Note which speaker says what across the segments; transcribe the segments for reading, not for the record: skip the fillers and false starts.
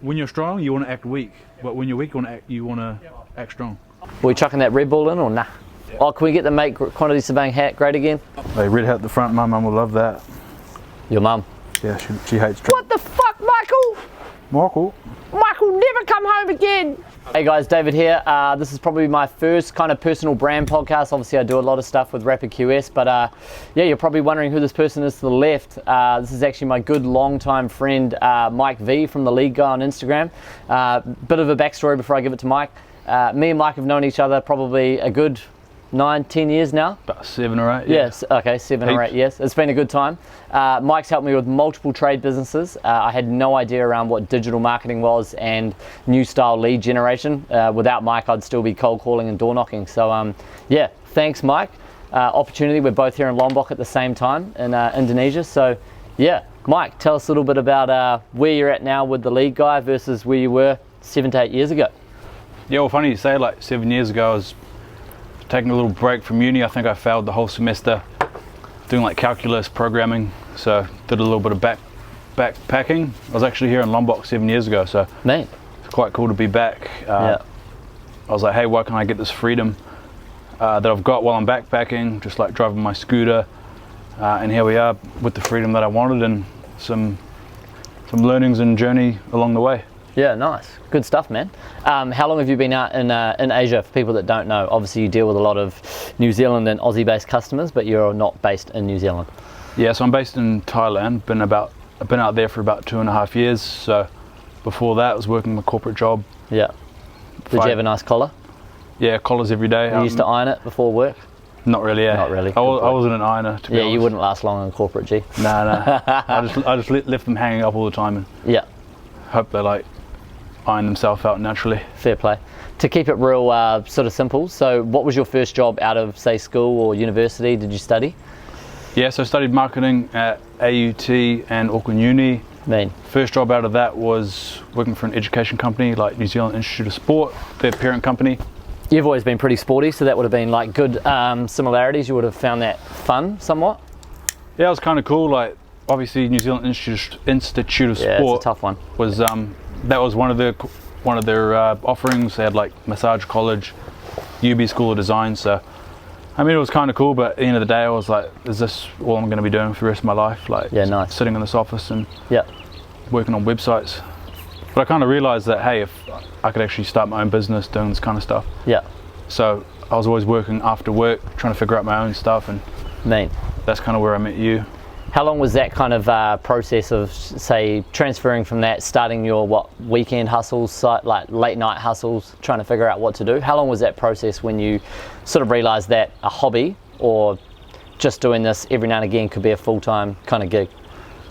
Speaker 1: When you're strong, you want to act weak, but when you're weak, you want to act strong.
Speaker 2: Are we chucking that Red Bull in or nah? Oh, can we get the Make Quantity Surveying hat great again?
Speaker 1: Hey, red hat at the front, my mum will love that.
Speaker 2: Your mum?
Speaker 1: Yeah, she hates
Speaker 2: What the fuck, Michael?
Speaker 1: Michael?
Speaker 2: Michael, never come home again. Hey guys, David here. This is probably my first kind of personal brand podcast. Obviously I do a lot of stuff with Rapid QS, but yeah, you're probably wondering who this person is to the left. This is actually my good long-time friend, Mike V from The League Guy on Instagram. Bit of a backstory before I give it to Mike. Me and Mike have known each other probably a good 9-10 years now.
Speaker 1: About 7 or 8.
Speaker 2: Yes, okay, 7 or 8 years. It's been a good time. Mike's helped me with multiple trade businesses. I had no idea around what digital marketing was and new style lead generation. Without Mike, I'd still be cold calling and door knocking. So yeah, thanks Mike. Opportunity, we're both here in Lombok at the same time in Indonesia. So yeah, Mike, tell us a little bit about where you're at now with The League Guy versus where you were 7 to 8 years ago.
Speaker 1: Yeah, well, funny you say, like 7 years ago I was taking a little break from uni. I think I failed the whole semester doing like calculus programming, so did a little bit of backpacking. I was actually here in Lombok 7 years ago, so
Speaker 2: Man.
Speaker 1: It's quite cool to be back.
Speaker 2: Yeah.
Speaker 1: I was like, hey, why can't I get this freedom that I've got while I'm backpacking, just like driving my scooter, and here we are with the freedom that I wanted and some learnings and journey along the way.
Speaker 2: Yeah, nice. Good stuff, man. How long have you been out in Asia, for people that don't know? Obviously, you deal with a lot of New Zealand and Aussie-based customers, but you're not based in New Zealand.
Speaker 1: Yeah, so I'm based in Thailand. I've been out there for about 2.5 years. So before that, I was working a corporate job.
Speaker 2: Yeah. Did you have a nice collar?
Speaker 1: Yeah, collars every day.
Speaker 2: You used to iron it before work?
Speaker 1: Not really, yeah.
Speaker 2: Not really.
Speaker 1: I wasn't an ironer, to be honest.
Speaker 2: Yeah, you wouldn't last long in corporate, G.
Speaker 1: No. I just left them hanging up all the time and
Speaker 2: yeah.
Speaker 1: hope they like iron themselves out naturally.
Speaker 2: Fair play. To keep it real sort of simple, so what was your first job out of, say, school or university? Did you study?
Speaker 1: Yeah, so I studied marketing at AUT and Auckland Uni.
Speaker 2: Mean.
Speaker 1: First job out of that was working for an education company like New Zealand Institute of Sport, their parent company.
Speaker 2: You've always been pretty sporty, so that would have been like good similarities. You would have found that fun somewhat?
Speaker 1: Yeah, it was kind of cool. Like obviously New Zealand Institute of Sport.
Speaker 2: Yeah, it's a tough one.
Speaker 1: Was that was one of their offerings. They had like massage college, UB School of Design. So I mean, it was kind of cool, but at the end of the day, I was like, is this all I'm going to be doing for the rest of my life? Like,
Speaker 2: yeah, nice.
Speaker 1: Sitting in this office and
Speaker 2: yeah,
Speaker 1: working on websites. But I kind of realized that, hey, if I could actually start my own business doing this kind of stuff.
Speaker 2: Yeah.
Speaker 1: So I was always working after work, trying to figure out my own stuff, and
Speaker 2: Mean.
Speaker 1: That's kind of where I met you.
Speaker 2: How long was that kind of process of, say, transferring from that, starting your weekend hustles, like late night hustles, trying to figure out what to do? How long was that process when you sort of realised that a hobby or just doing this every now and again could be a full-time kind of gig?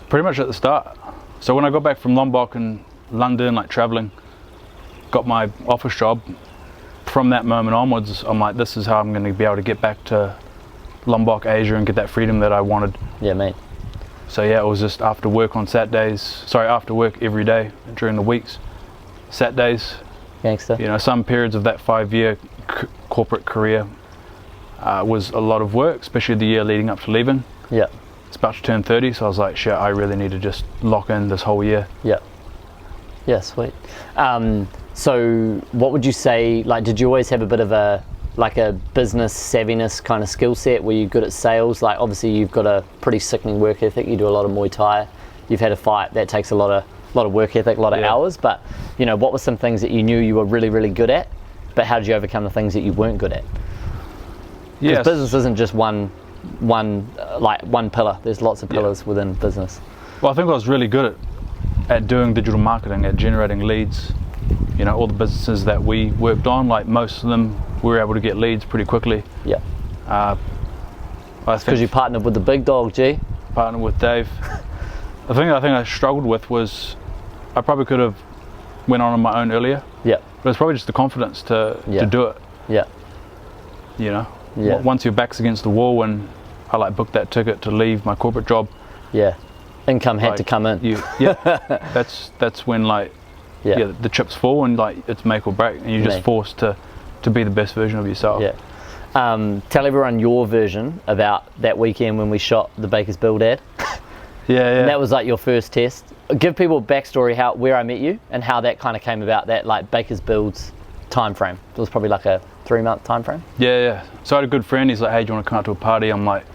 Speaker 1: Pretty much at the start. So when I got back from Lombok and London, like travelling, got my office job, from that moment onwards, I'm like, this is how I'm going to be able to get back to Lombok, Asia, and get that freedom that I wanted.
Speaker 2: Yeah, mate.
Speaker 1: So yeah, it was just after work on Saturdays, after work every day during the weeks, Saturdays.
Speaker 2: Gangster.
Speaker 1: You know, some periods of that 5-year corporate career was a lot of work, especially the year leading up to leaving.
Speaker 2: Yeah.
Speaker 1: It's about to turn 30, so I was like, shit, I really need to just lock in this whole year.
Speaker 2: Yeah. Yeah, sweet. So what would you say, like, did you always have a bit of a business savviness kind of skill set? Were you good at sales? Like, obviously you've got a pretty sickening work ethic. You do a lot of Muay Thai. You've had a fight that takes a lot of work ethic, a lot of hours. But you know, what were some things that you knew you were really, really good at? But how did you overcome the things that you weren't good at? Because business isn't just one pillar. There's lots of pillars within business.
Speaker 1: Well, I think I was really good at doing digital marketing, at generating leads. You know, all the businesses that we worked on, like most of them, we were able to get leads pretty quickly.
Speaker 2: Yeah.
Speaker 1: Because
Speaker 2: you partnered with the big dog, G.
Speaker 1: Partnered with Dave. The thing I struggled with was I probably could have went on my own earlier.
Speaker 2: Yeah.
Speaker 1: But it's probably just the confidence to do it.
Speaker 2: Yeah.
Speaker 1: You know.
Speaker 2: Yeah.
Speaker 1: Once your back's against the wall, when I like booked that ticket to leave my corporate job.
Speaker 2: Yeah. Income had to come in.
Speaker 1: That's when the chips fall and like it's make or break, and you're just forced to be the best version of yourself.
Speaker 2: Yeah. Tell everyone your version about that weekend when we shot the Baker's Build ad.
Speaker 1: Yeah.
Speaker 2: And that was like your first test. Give people a backstory where I met you and how that kind of came about, that like Baker's Build's time frame. It was probably like a 3-month time frame.
Speaker 1: Yeah. So I had a good friend, he's like, hey, do you want to come out to a party? I'm like,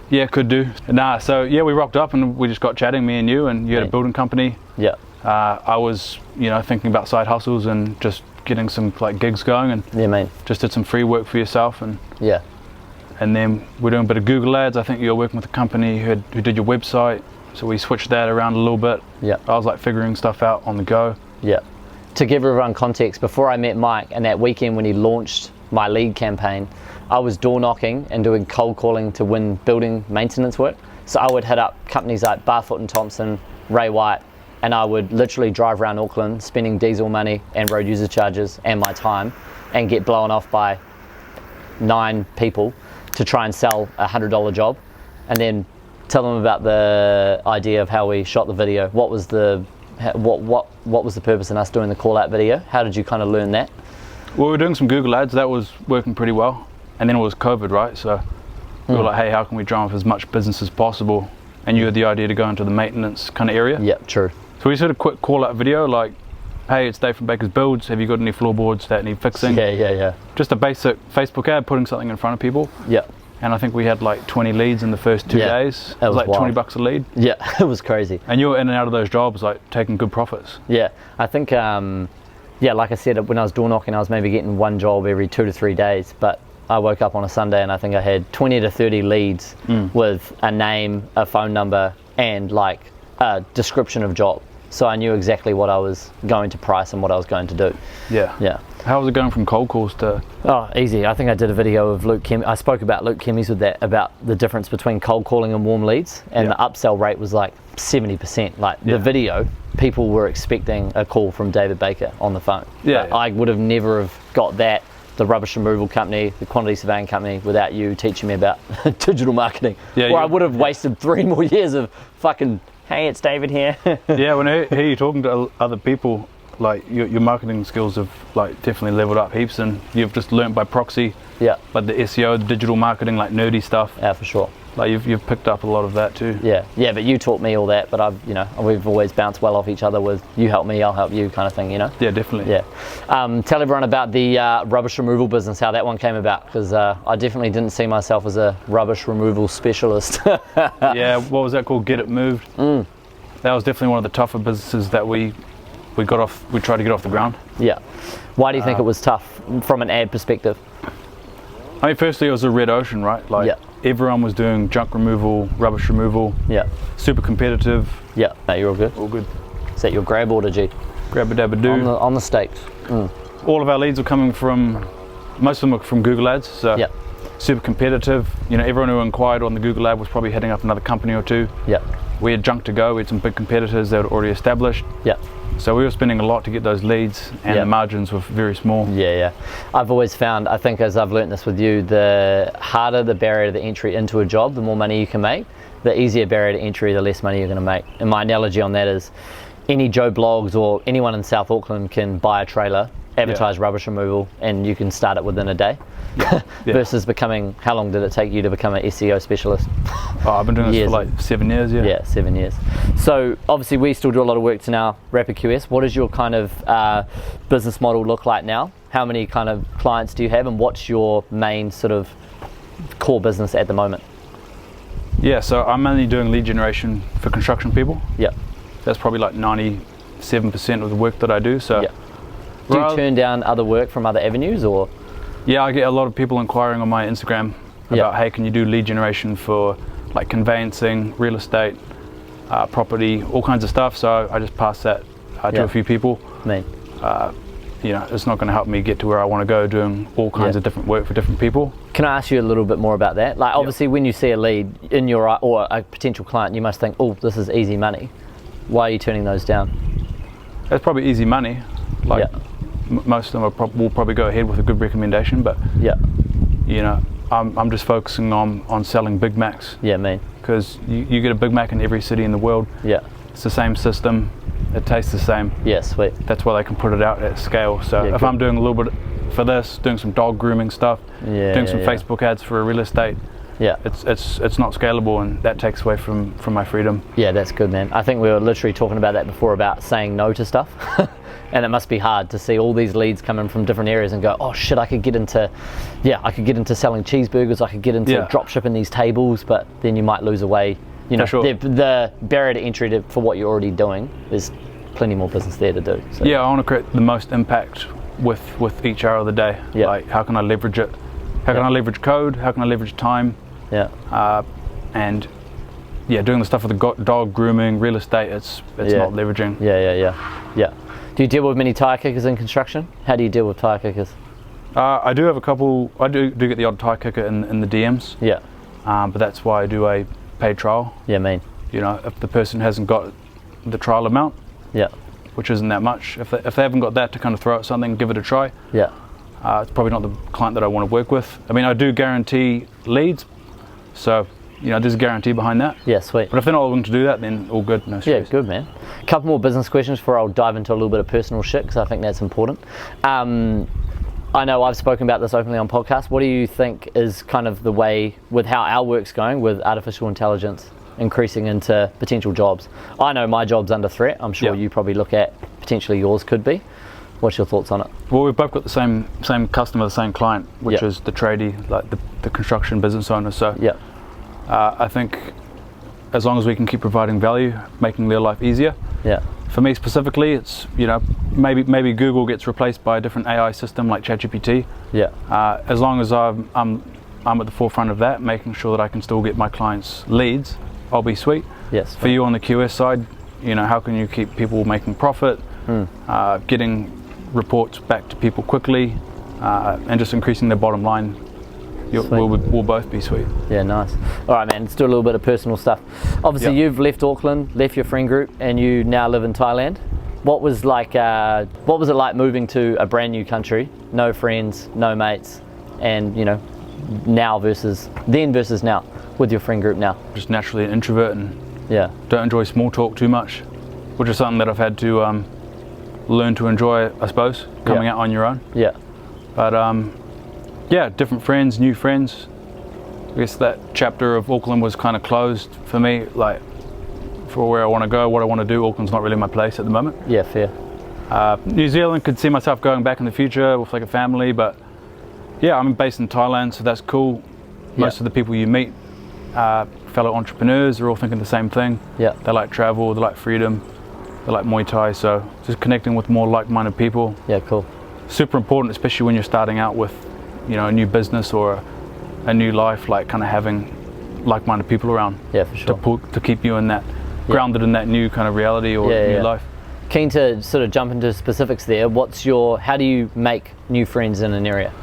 Speaker 1: yeah, could do. Nah, so yeah, we rocked up and we just got chatting, me and you had a building company.
Speaker 2: Yeah.
Speaker 1: I was, thinking about side hustles and just getting some like gigs going, and just did some free work for yourself, and then we're doing a bit of Google ads. I think you're working with a company who did your website, so we switched that around a little bit. I was like figuring stuff out on the go.
Speaker 2: To give everyone context, before I met Mike and that weekend when he launched my lead campaign, I was door knocking and doing cold calling to win building maintenance work. So I would hit up companies like Barfoot and Thompson, Ray White, and I would literally drive around Auckland spending diesel money and road user charges and my time, and get blown off by 9 people to try and sell a $100 job, and then tell them about the idea of how we shot the video. What was the purpose in us doing the call out video? How did you kind of learn that?
Speaker 1: Well, we were doing some Google ads, that was working pretty well, and then it was COVID, right? So we were like, hey, how can we drum up as much business as possible? And you had the idea to go into the maintenance kind of area.
Speaker 2: Yeah, true.
Speaker 1: So we did a quick call out video like, hey, it's Dave from Baker's Builds, have you got any floorboards that need fixing?
Speaker 2: Yeah.
Speaker 1: Just a basic Facebook ad, putting something in front of people.
Speaker 2: Yeah.
Speaker 1: And I think we had like 20 leads in the first 2 days. It was like
Speaker 2: wild.
Speaker 1: $20 a lead.
Speaker 2: Yeah, it was crazy.
Speaker 1: And you were in and out of those jobs, like taking good profits.
Speaker 2: Yeah, I think, like I said, when I was door knocking, I was maybe getting 1 job every 2 to 3 days. But I woke up on a Sunday and I think I had 20 to 30 leads with a name, a phone number, and like a description of job. So I knew exactly what I was going to price and what I was going to do. Yeah.
Speaker 1: How was it going from cold calls to?
Speaker 2: Oh, easy. I think I did a video of Luke Kemi. I spoke about Luke Kemi's with that, about the difference between cold calling and warm leads, and the upsell rate was like 70%. Like the video, people were expecting a call from David Baker on the phone. I would have never have got that, the rubbish removal company, the quantity surveying company, without you teaching me about digital marketing. Or I would have wasted 3 more years of fucking, hey, it's David here.
Speaker 1: Yeah, when I hear you talking to other people, like your marketing skills have like definitely leveled up heaps, and you've just learnt by proxy. Like the SEO, the digital marketing, like nerdy stuff.
Speaker 2: Yeah, for sure.
Speaker 1: Like you've picked up a lot of that too.
Speaker 2: Yeah, but you taught me all that, but we've always bounced well off each other with you help me, I'll help you kind of thing, Yeah,
Speaker 1: definitely.
Speaker 2: Yeah. Tell everyone about the rubbish removal business, how that one came about, because I definitely didn't see myself as a rubbish removal specialist.
Speaker 1: Yeah, what was that called? Get It Moved. That was definitely one of the tougher businesses that we tried to get off the ground.
Speaker 2: Yeah. Why do you think it was tough from an ad perspective?
Speaker 1: I mean, firstly, it was a red ocean, right? Like everyone was doing junk removal, rubbish removal. Super competitive.
Speaker 2: No, you're all good.
Speaker 1: All good.
Speaker 2: Is that your grab order, G?
Speaker 1: Grab a dab a do.
Speaker 2: On the stakes.
Speaker 1: All of our leads were coming from, most of them were from Google ads. So super competitive. Everyone who inquired on the Google ad was probably heading up another company or two. We had junk to go. We had some big competitors that were already established. So we were spending a lot to get those leads, and the margins were very small. I've always found, I think as I've learnt this with you, the harder the barrier to entry into a job, the more money you can make. The easier barrier to entry, the less money you're going to make. And my analogy on that is, any Joe Blogs or anyone in South Auckland can buy a trailer, advertise rubbish removal, and you can start it within a day. Versus becoming, how long did it take you to become an SEO specialist? I've been doing this for like 7 years.
Speaker 2: Yeah, 7 years. So obviously we still do a lot of work to now Rapid QS. What does your kind of business model look like now? How many kind of clients do you have, and what's your main sort of core business at the moment?
Speaker 1: Yeah, so I'm mainly doing lead generation for construction people. That's probably like 97% of the work that I do. So
Speaker 2: do you turn down other work from other avenues, or?
Speaker 1: Yeah, I get a lot of people inquiring on my Instagram about, hey, can you do lead generation for like conveyancing, real estate, property, all kinds of stuff. So I just pass that to a few people. It's not going to help me get to where I want to go, doing all kinds of different work for different people.
Speaker 2: Can I ask you a little bit more about that? Like obviously when you see a lead in your, or a potential client, you must think, oh, this is easy money. Why are you turning those down?
Speaker 1: It's probably easy money. Like most of them will probably go ahead with a good recommendation, but I'm just focusing on selling Big Macs. Because you get a Big Mac in every city in the world. It's the same system. It tastes the same. Sweet. That's why they can put it out at scale. So if I'm doing a little bit for this, doing some dog grooming stuff, doing some Facebook ads for a real estate,
Speaker 2: Yeah.
Speaker 1: It's not scalable, and that takes away from my freedom.
Speaker 2: Yeah, that's good, man. I think we were literally talking about that before, about saying no to stuff. And it must be hard to see all these leads coming from different areas and go, oh shit, I could get into selling cheeseburgers, I could get into drop shipping these tables, but then you might lose away. You know,
Speaker 1: sure.
Speaker 2: the barrier to entry for what you're already doing, there's plenty more business there to do. So.
Speaker 1: Yeah, I want to create the most impact with each hour of the day.
Speaker 2: Yeah.
Speaker 1: Like, how can I leverage it? How can I leverage code? How can I leverage time?
Speaker 2: Yeah.
Speaker 1: And doing the stuff with the dog grooming, real estate, it's not leveraging.
Speaker 2: Yeah. Do you deal with many tire kickers in construction? How do you deal with tire kickers?
Speaker 1: I do have a couple. I do get the odd tire kicker in the DMs.
Speaker 2: Yeah.
Speaker 1: But that's why I do a paid trial.
Speaker 2: Yeah, mean.
Speaker 1: You know, if the person hasn't got the trial amount, which isn't that much, if they haven't got that to kind of throw at something, give it a try.
Speaker 2: Yeah.
Speaker 1: It's probably not the client that I want to work with. I mean, I do guarantee leads, so there's a guarantee behind that.
Speaker 2: Yeah, sweet.
Speaker 1: But if they're not willing to do that, then all good, no stress.
Speaker 2: Yeah, good, man. A couple more business questions before I'll dive into a little bit of personal shit, because I think that's important. I know I've spoken about this openly on podcasts. What do you think is kind of the way with how our work's going with artificial intelligence increasing into potential jobs? I know my job's under threat. I'm sure you probably look at potentially yours could be. What's your thoughts on it?
Speaker 1: Well, we've both got the same customer, the same client, which is the tradie, like the construction business owner. So I think as long as we can keep providing value, making their life easier.
Speaker 2: Yeah.
Speaker 1: For me specifically, it's maybe Google gets replaced by a different AI system like ChatGPT.
Speaker 2: Yeah.
Speaker 1: As long as I'm at the forefront of that, making sure that I can still get my clients leads, I'll be sweet.
Speaker 2: Yes.
Speaker 1: For you on the QS side, how can you keep people making profit, getting reports back to people quickly, and just increasing their bottom line? We'll both be sweet.
Speaker 2: Yeah, nice. All right, man, let's do a little bit of personal stuff. Obviously, you've left Auckland, left your friend group, and you now live in Thailand. What was it like moving to a brand new country, no friends, no mates, and now versus now with your friend group now?
Speaker 1: Just naturally an introvert and don't enjoy small talk too much, which is something that I've had to learn to enjoy, I suppose, coming out on your own.
Speaker 2: Yeah.
Speaker 1: But different friends, new friends. I guess that chapter of Auckland was kind of closed for me, like for where I want to go, what I want to do. Auckland's not really my place at the moment.
Speaker 2: Yeah, fair.
Speaker 1: New Zealand, could see myself going back in the future with like a family, but I'm based in Thailand, so that's cool. Most of the people you meet, fellow entrepreneurs, are all thinking the same thing.
Speaker 2: Yeah.
Speaker 1: They like travel, they like freedom, they like Muay Thai, so just connecting with more like-minded people.
Speaker 2: Yeah, cool.
Speaker 1: Super important, especially when you're starting out with a new business or a new life, like kind of having like-minded people around.
Speaker 2: Yeah, for sure.
Speaker 1: To keep you in that, grounded in that new kind of reality or new life.
Speaker 2: Keen to sort of jump into specifics there. How do you make new friends in an area?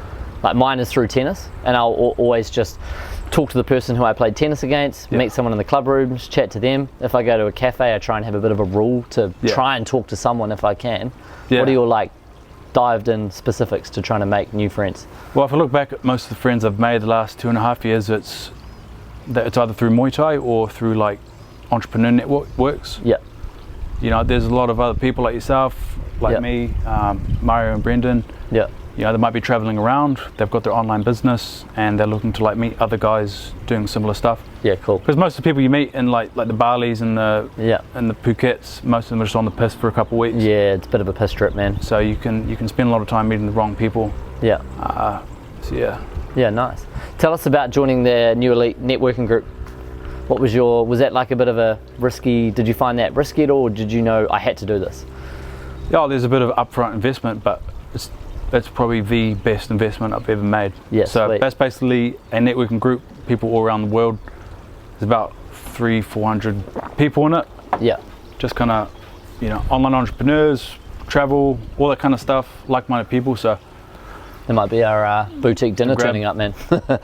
Speaker 2: Like mine is through tennis, and I'll always just talk to the person who I played tennis against, meet someone in the club rooms, chat to them. If I go to a cafe, I try and have a bit of a rule to try and talk to someone if I can. What are your dived in specifics to trying to make new friends?
Speaker 1: Well, if I look back at most of the friends I've made the last 2.5 years, it's either through Muay Thai or through like entrepreneur networks.
Speaker 2: Yeah.
Speaker 1: There's a lot of other people like yourself, like me, Mario and Brendan. Yeah. They might be traveling around, they've got their online business and they're looking to meet other guys doing similar stuff.
Speaker 2: Yeah, cool.
Speaker 1: Because most of the people you meet in like the Balis and the Phukets, most of them are just on the piss for a couple of weeks.
Speaker 2: Yeah, it's a bit of a piss trip, man.
Speaker 1: So you can spend a lot of time meeting the wrong people.
Speaker 2: Yeah. Yeah, nice. Tell us about joining the New Elite networking group. What was that like a bit of a risky, did you find that risky at all, or did you know I had to do this?
Speaker 1: Yeah, there's a bit of upfront investment, but that's probably the best investment I've ever made.
Speaker 2: Yeah,
Speaker 1: so
Speaker 2: sweet.
Speaker 1: That's basically a networking group, people all around the world. There's about 300-400 people in it.
Speaker 2: Yeah.
Speaker 1: Just kind of, online entrepreneurs, travel, all that kind of stuff, like-minded people. So
Speaker 2: it might be our boutique dinner turning up, man.
Speaker 1: So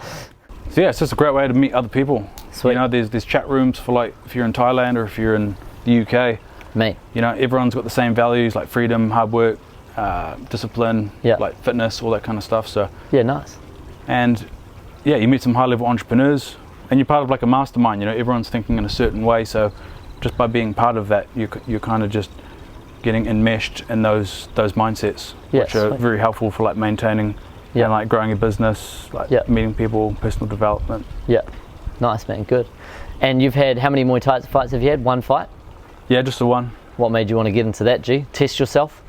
Speaker 1: it's just a great way to meet other people.
Speaker 2: Sweet.
Speaker 1: There's chat rooms for if you're in Thailand or if you're in the UK.
Speaker 2: Me.
Speaker 1: Everyone's got the same values like freedom, hard work, discipline,
Speaker 2: yeah,
Speaker 1: like fitness, all that kind of stuff. So
Speaker 2: yeah, nice.
Speaker 1: And yeah, you meet some high-level entrepreneurs, and you're part of like a mastermind. You know, everyone's thinking in a certain way. So just by being part of that, you're kind of just getting enmeshed in those mindsets,
Speaker 2: yeah,
Speaker 1: which are very helpful for like maintaining and like growing a business, like meeting people, personal development.
Speaker 2: Yeah, nice, man, good. And you've had, how many Muay Thai fights have you had? One fight?
Speaker 1: Yeah, just the one.
Speaker 2: What made you want to get into that, G? Test yourself?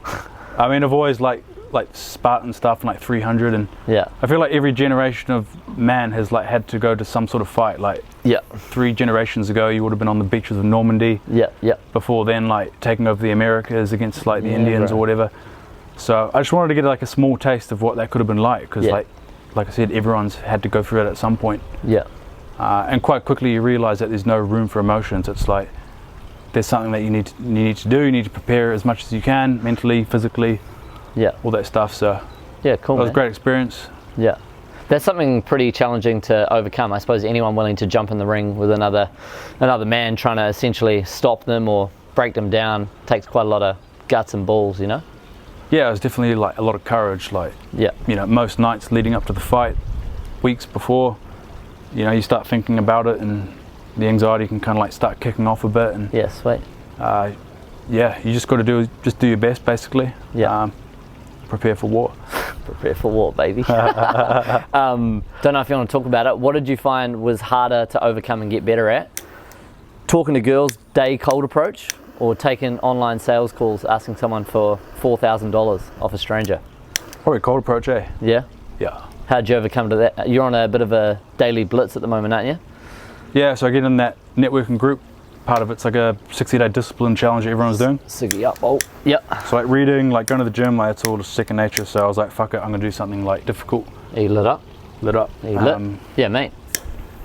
Speaker 1: I mean, I've always like Spartan stuff and like 300, and I feel like every generation of man has like had to go to some sort of fight. Like 3 generations ago, you would have been on the beaches of Normandy. Before then, like taking over the Americas against like the Indians or whatever. So I just wanted to get like a small taste of what that could have been like, because like I said, everyone's had to go through it at some point. And quite quickly you realize that there's no room for emotions. It's like there's something that you need to do. You need to prepare as much as you can, mentally, physically, all that stuff. So
Speaker 2: cool.
Speaker 1: It was a great experience.
Speaker 2: That's something pretty challenging to overcome. I suppose anyone willing to jump in the ring with another man trying to essentially stop them or break them down takes quite a lot of guts and balls, you know?
Speaker 1: Yeah, it was definitely like a lot of courage. Like, you know, most nights leading up to the fight, weeks before, you know, you start thinking about it and the anxiety can kind of like start kicking off a bit. And
Speaker 2: sweet.
Speaker 1: You just got to do your best, basically. Prepare for war.
Speaker 2: Prepare for war, baby. Don't know if you want to talk about it. What did you find was harder to overcome and get better at? Talking to girls, day cold approach, or taking online sales calls, asking someone for $4,000 off a stranger?
Speaker 1: Probably cold approach, eh?
Speaker 2: Yeah?
Speaker 1: Yeah.
Speaker 2: How'd you overcome to that? You're on a bit of a daily blitz at the moment, aren't you?
Speaker 1: Yeah, so I get in that networking group. Part of it's like a 60-day discipline challenge that everyone's doing. So like reading, like going to the gym, like it's all just second nature. So I was like, fuck it, I'm gonna do something like difficult.
Speaker 2: Are you lit up?
Speaker 1: Lit up.
Speaker 2: Are you lit? Yeah, mate.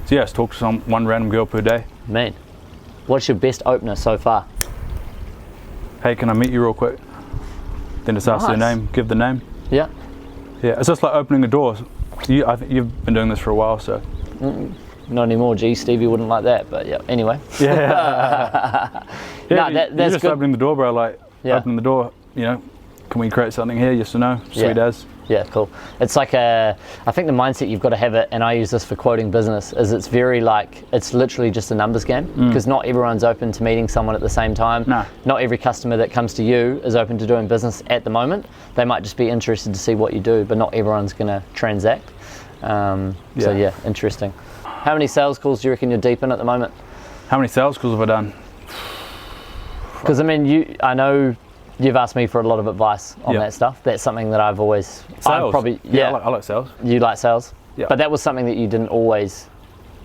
Speaker 1: So yeah, just talk to one random girl per day.
Speaker 2: Man, what's your best opener so far?
Speaker 1: Hey, can I meet you real quick? Then just ask their name, give the name.
Speaker 2: Yeah,
Speaker 1: it's just like opening a door. I think you've been doing this for a while, so.
Speaker 2: Not anymore, G. Stevie wouldn't like that, but anyway.
Speaker 1: That's
Speaker 2: good.
Speaker 1: Just opening the door, bro, like opening the door, you know, can we create something here, yes or no? Sweet as.
Speaker 2: Yeah, cool. It's like I think the mindset you've got to have it, and I use this for quoting business, is it's very like, it's literally just a numbers game, because not everyone's open to meeting someone at the same time.
Speaker 1: No.
Speaker 2: Not every customer that comes to you is open to doing business at the moment. They might just be interested to see what you do, but not everyone's going to transact. So yeah, interesting. How many sales calls do you reckon you're deep in at the moment?
Speaker 1: How many sales calls have I done?
Speaker 2: Because I mean, I know you've asked me for a lot of advice on that stuff. That's something that I've always...
Speaker 1: Sales? I like sales.
Speaker 2: You like sales?
Speaker 1: Yeah.
Speaker 2: But that was something that you didn't always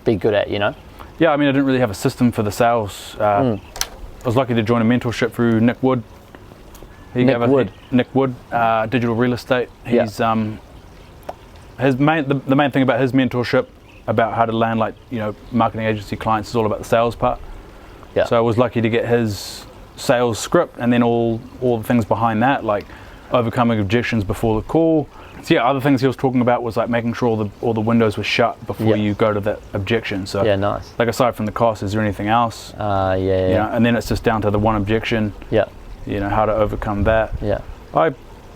Speaker 2: be good at, you know?
Speaker 1: Yeah, I mean, I didn't really have a system for the sales. I was lucky to join a mentorship through Nick Wood. Nick Wood, digital real estate. He's the main thing about his mentorship, about how to land like, you know, marketing agency clients, is all about the sales part. So I was lucky to get his sales script, and then all the things behind that, like overcoming objections before the call. So yeah, other things he was talking about was like making sure all the windows were shut before you go to that objection. So
Speaker 2: nice.
Speaker 1: Like aside from the cost, is there anything else? You know, and then it's just down to the one objection. You know, how to overcome that.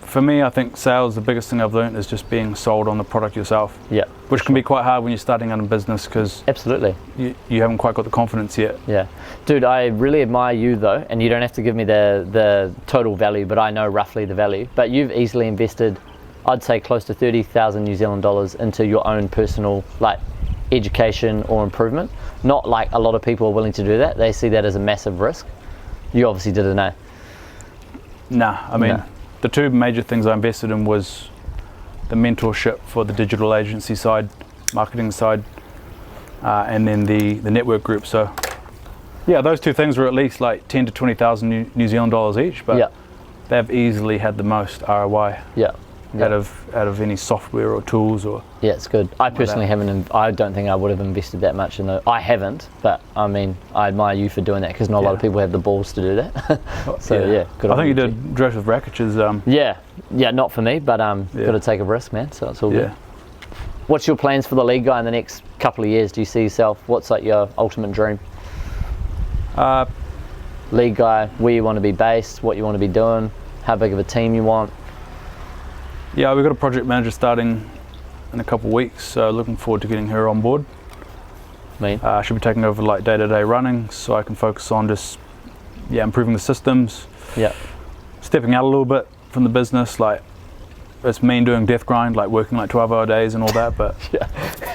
Speaker 1: For me, I think sales, the biggest thing I've learned is just being sold on the product yourself. Which can be quite hard when you're starting out in business, because you haven't quite got the confidence yet.
Speaker 2: Dude, I really admire you though, and you don't have to give me the total value, but I know roughly the value. But you've easily invested, I'd say, close to 30,000 New Zealand dollars into your own personal like education or improvement. Not like a lot of people are willing to do that. They see that as a massive risk. You obviously didn't know.
Speaker 1: Nah, I mean, the two major things I invested in was the mentorship for the digital agency side, marketing side, and then the network group. So yeah, those two things were at least like 10 to 20,000 New Zealand dollars each, but they've easily had the most ROI out of any software or tools or. Yeah,
Speaker 2: it's good. I personally haven't. I don't think I would have invested that much in I haven't, but I mean, I admire you for doing that, because not a lot of people have the balls to do that. So good.
Speaker 1: I think you did Joseph Rakic's.
Speaker 2: Not for me, but got to take a risk, man. So it's all good. What's your plans for the league guy in the next couple of years? Do you see yourself? What's like your ultimate dream? League guy, where you want to be based, what you want to be doing, how big of a team you want.
Speaker 1: Yeah, we've got a project manager starting in a couple of weeks, so looking forward to getting her on board. She'll be taking over like day-to-day running, so I can focus on just improving the systems. Stepping out a little bit from the business, like it's mean doing death grind, like working like 12-hour days and all that, but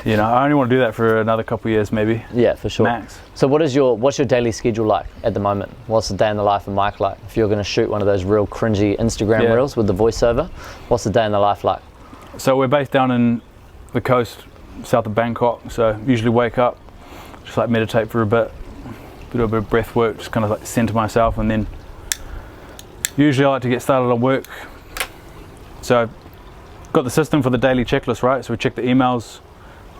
Speaker 1: you know, I only want to do that for another couple of years maybe.
Speaker 2: Yeah, for sure.
Speaker 1: Max.
Speaker 2: So what's your daily schedule like at the moment? What's the day in the life of Mike like? If you're going to shoot one of those real cringy Instagram reels with the voiceover, what's the day in the life like?
Speaker 1: So we're based down in the coast, south of Bangkok, so usually wake up, just like meditate for a bit, do a bit of breath work, just kind of like center myself, and then usually I like to get started on work. So I've got the system for the daily checklist, right? So we check the emails,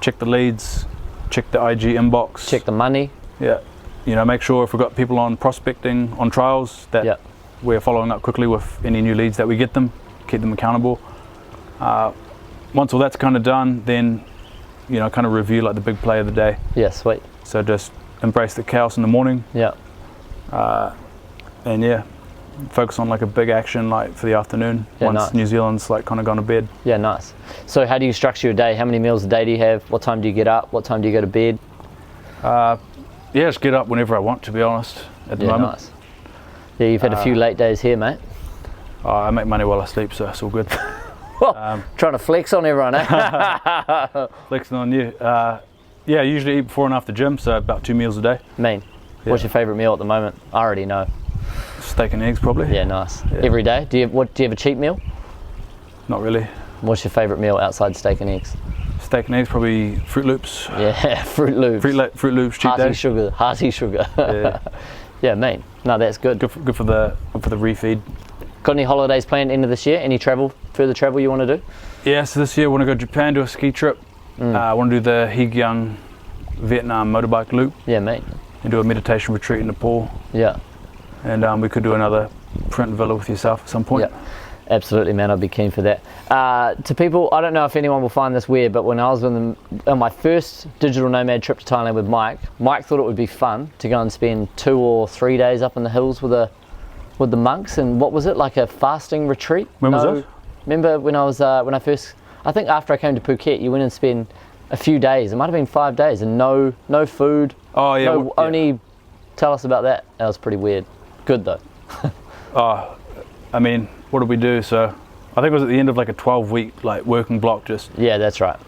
Speaker 1: check the leads, check the IG inbox.
Speaker 2: Check the money.
Speaker 1: Yeah. You know, make sure if we've got people on prospecting, on trials, that we're following up quickly with any new leads that we get them, keep them accountable. Once all that's kind of done, then, you know, kind of review like the big play of the day.
Speaker 2: Yeah, sweet.
Speaker 1: So just embrace the chaos in the morning.
Speaker 2: Yeah.
Speaker 1: And yeah, focus on like a big action like for the afternoon once New Zealand's like kind of gone to bed.
Speaker 2: Yeah, nice. So how do you structure your day? How many meals a day do you have? What time do you get up? What time do you go to bed?
Speaker 1: Yeah, just get up whenever I want, to be honest, at the moment.
Speaker 2: Nice. Yeah, you've had a few late days here, mate.
Speaker 1: I make money while I sleep, so it's all good.
Speaker 2: Trying to flex on everyone, eh?
Speaker 1: Flexing on you. Yeah, I usually eat before and after gym, so about 2 meals a day.
Speaker 2: Mean. Yeah. What's your favourite meal at the moment? I already know.
Speaker 1: Steak and eggs, probably.
Speaker 2: Yeah, nice. Yeah. Every day? Do you have a cheat meal?
Speaker 1: Not really.
Speaker 2: What's your favourite meal outside steak and eggs?
Speaker 1: Steak and eggs, probably Fruit Loops.
Speaker 2: Yeah, Fruit Loops.
Speaker 1: Fruit Loops, cheat day.
Speaker 2: Hearty sugar. Yeah, yeah, mate. No, that's good.
Speaker 1: Good for the refeed.
Speaker 2: Got any holidays planned end of this year? Any further travel you want to do?
Speaker 1: Yeah, so this year I want to go to Japan, do a ski trip. I want to do the Heegyang Vietnam motorbike loop.
Speaker 2: Yeah, mate.
Speaker 1: And do a meditation retreat in Nepal.
Speaker 2: Yeah.
Speaker 1: And we could do another print villa with yourself at some point.
Speaker 2: Yeah. Absolutely, man. I'd be keen for that. To people, I don't know if anyone will find this weird, but when I was on my first digital nomad trip to Thailand with Mike thought it would be fun to go and spend 2 or 3 days up in the hills with the monks. And what was it, like a fasting retreat?
Speaker 1: When was it?
Speaker 2: Remember when I think after I came to Phuket, you went and spent a few days. It might have been 5 days, and no food.
Speaker 1: Oh yeah.
Speaker 2: Only. Tell us about that. That was pretty weird. Good though.
Speaker 1: I mean, what did we do? So I think it was at the end of like a 12-week like working block. Just
Speaker 2: yeah, that's right.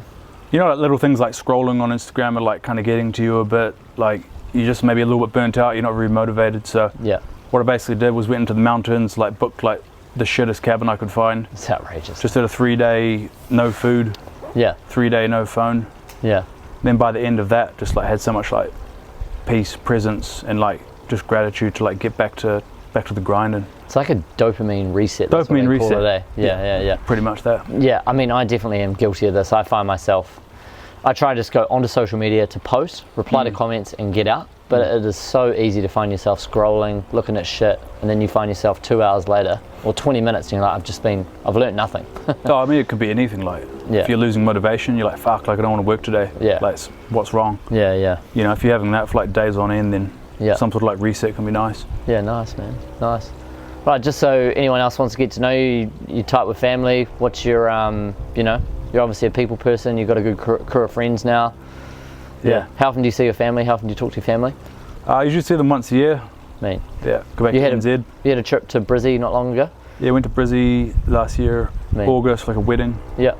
Speaker 1: You know, like little things like scrolling on Instagram are like kind of getting to you a bit. Like you just maybe a little bit burnt out. You're not very motivated. So
Speaker 2: yeah.
Speaker 1: What I basically did was went into the mountains, like booked like the shittest cabin I could find.
Speaker 2: It's outrageous.
Speaker 1: Just did a 3-day no food.
Speaker 2: Yeah.
Speaker 1: 3-day no phone.
Speaker 2: Yeah.
Speaker 1: Then by the end of that, just like had so much like peace, presence, and like just gratitude to like get back to the grind. And
Speaker 2: it's like a dopamine reset.
Speaker 1: Dopamine reset.
Speaker 2: Yeah.
Speaker 1: Pretty much that.
Speaker 2: Yeah, I mean, I definitely am guilty of this. I find myself, I try to just go onto social media to post, reply to comments, and get out. But it is so easy to find yourself scrolling, looking at shit, and then you find yourself 2 hours later, or 20 minutes, and you're like, I've learned nothing.
Speaker 1: Oh, I mean, it could be anything. Like, if you're losing motivation, you're like, fuck, like I don't want to work today.
Speaker 2: Yeah.
Speaker 1: Like, what's wrong?
Speaker 2: Yeah.
Speaker 1: You know, if you're having that for like days on end, then some sort of like reset can be nice.
Speaker 2: Yeah, nice, man. Nice. Right, just so anyone else wants to get to know you, you're tight with family. What's your, you're obviously a people person. You've got a good crew of friends now.
Speaker 1: Yeah.
Speaker 2: How often do you see your family? How often do you talk to your family?
Speaker 1: I usually see them once a year.
Speaker 2: Mean.
Speaker 1: Yeah, go back to NZ.
Speaker 2: You had a trip to Brizzy not long ago?
Speaker 1: Yeah, went to Brizzy last year, August, like a wedding.
Speaker 2: Yeah.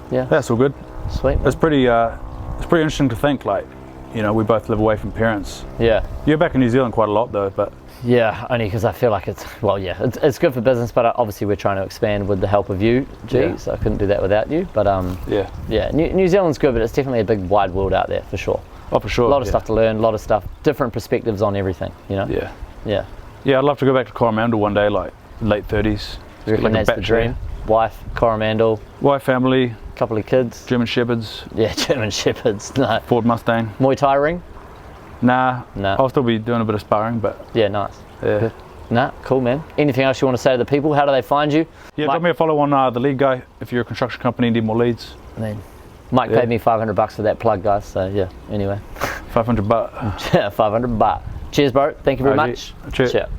Speaker 1: That's all good.
Speaker 2: Sweet. Man.
Speaker 1: It's pretty interesting to think, like, you know, we both live away from parents.
Speaker 2: Yeah.
Speaker 1: You're back in New Zealand quite a lot though, but.
Speaker 2: Yeah, only because I feel like it's good for business, but obviously we're trying to expand with the help of you, so I couldn't do that without you. But New Zealand's good, but it's definitely a big wide world out there for sure.
Speaker 1: Oh, for sure.
Speaker 2: A lot of stuff to learn, a lot of stuff, different perspectives on everything, you know?
Speaker 1: Yeah, I'd love to go back to Coromandel one day, like late 30s.
Speaker 2: You reckon that's the dream? Wife, Coromandel.
Speaker 1: Wife, family.
Speaker 2: Couple of kids.
Speaker 1: German Shepherds.
Speaker 2: Yeah, German Shepherds. No.
Speaker 1: Ford Mustang.
Speaker 2: Muay Thai ring?
Speaker 1: Nah. I'll still be doing a bit of sparring, but.
Speaker 2: Yeah, nice.
Speaker 1: Yeah.
Speaker 2: Good. Nah, cool, man. Anything else you want to say to the people? How do they find you?
Speaker 1: Yeah, drop me a follow on the lead guy if you're a construction company and need more leads.
Speaker 2: Mike paid me $500 for that plug, guys. So yeah. Anyway.
Speaker 1: 500 baht.
Speaker 2: Yeah, 500 baht. Cheers, bro. Thank you very much.
Speaker 1: Cheers.
Speaker 2: Cheers.